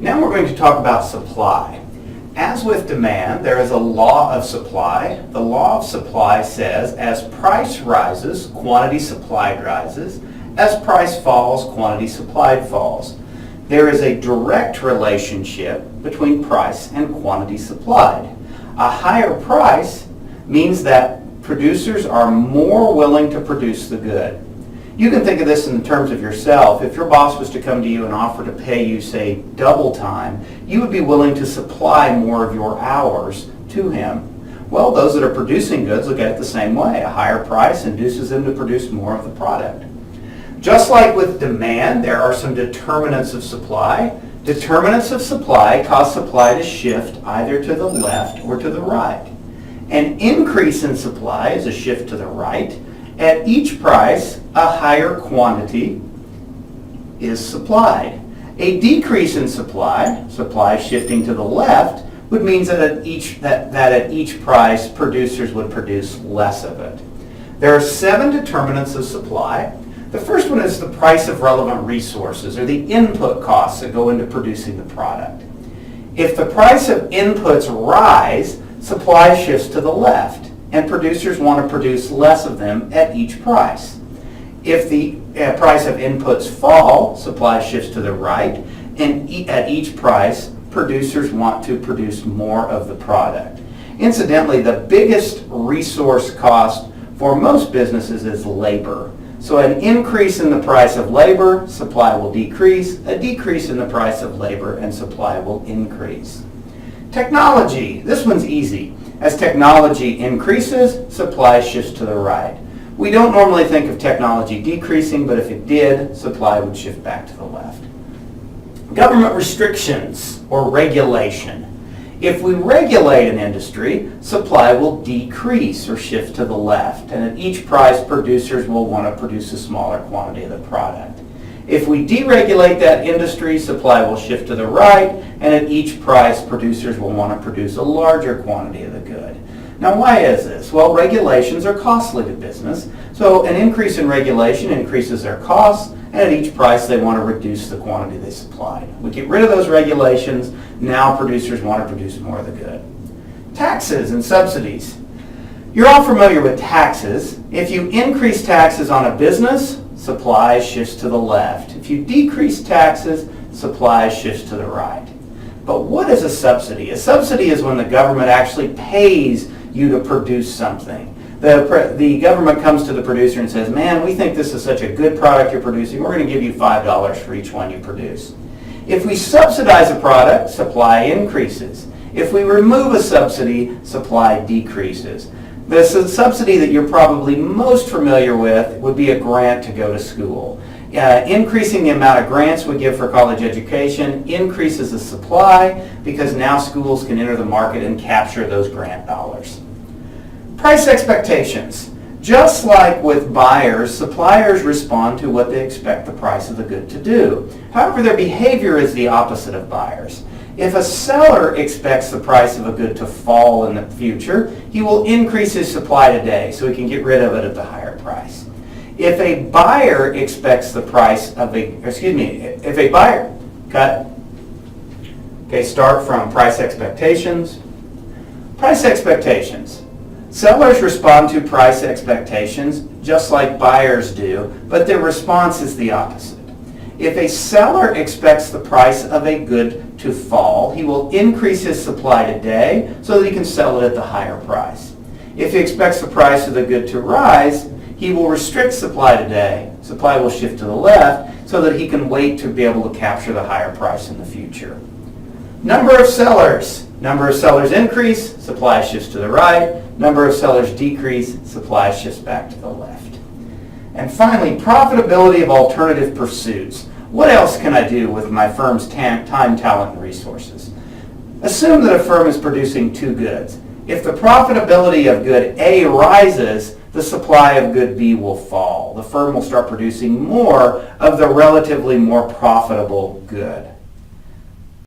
Now we're going to talk about supply. As with demand, there is a law of supply. The law of supply says as price rises, quantity supplied rises. As price falls, quantity supplied falls. There is a direct relationship between price and quantity supplied. A higher price means that producers are more willing to produce the good. You can think of this in terms of yourself. If your boss was to come to you and offer to pay you, say, double time, you would be willing to supply more of your hours to him. Well, those that are producing goods look at it the same way. A higher price induces them to produce more of the product. Just like with demand, there are some determinants of supply. Determinants of supply cause supply to shift either to the left or to the right. An increase in supply is a shift to the right. At each price, a higher quantity is supplied. A decrease in supply shifting to the left, would mean that at each price, producers would produce less of it. There are 7 determinants of supply. The first one is the price of relevant resources, or the input costs that go into producing the product. If the price of inputs rise, supply shifts to the left, and producers want to produce less of them at each price. If the price of inputs fall, supply shifts to the right, and at each price, producers want to produce more of the product. Incidentally, the biggest resource cost for most businesses is labor. So an increase in the price of labor, supply will decrease. A decrease in the price of labor and supply will increase. Technology, this one's easy. As technology increases, supply shifts to the right. We don't normally think of technology decreasing, but if it did, supply would shift back to the left. Government restrictions or regulation. If we regulate an industry, supply will decrease or shift to the left, and at each price, producers will want to produce a smaller quantity of the product. If we deregulate that industry, supply will shift to the right, and at each price, producers will want to produce a larger quantity of the good. Now, why is this? Well, regulations are costly to business, so an increase in regulation increases their costs, and at each price, they want to reduce the quantity they supplied. We get rid of those regulations, now producers want to produce more of the good. Taxes and subsidies. You're all familiar with taxes. If you increase taxes on a business, supply shifts to the left. If you decrease taxes, supply shifts to the right. But what is a subsidy? A subsidy is when the government actually pays you to produce something. The government comes to the producer and says, man, we think this is such a good product you're producing, we're going to give you $5 for each one you produce. If we subsidize a product, supply increases. If we remove a subsidy, supply decreases. The subsidy that you're probably most familiar with would be a grant to go to school. Increasing the amount of grants we give for college education increases the supply because now schools can enter the market and capture those grant dollars. Price expectations. Just like with buyers, suppliers respond to what they expect the price of the good to do. However, their behavior is the opposite of buyers. If a seller expects the price of a good to fall in the future, he will increase his supply today so he can get rid of it at the higher price. If a buyer expects the price of if a buyer, start from price expectations. Price expectations. Sellers respond to price expectations just like buyers do, but their response is the opposite. If a seller expects the price of a good to fall, he will increase his supply today so that he can sell it at the higher price. If he expects the price of the good to rise, he will restrict supply today. Supply will shift to the left so that he can wait to be able to capture the higher price in the future. Number of sellers. Number of sellers increase, supply shifts to the right. Number of sellers decrease, supply shifts back to the left. And finally, profitability of alternative pursuits. What else can I do with my firm's time, talent, and resources? Assume that a firm is producing 2 goods. If the profitability of good A rises, the supply of good B will fall. The firm will start producing more of the relatively more profitable good.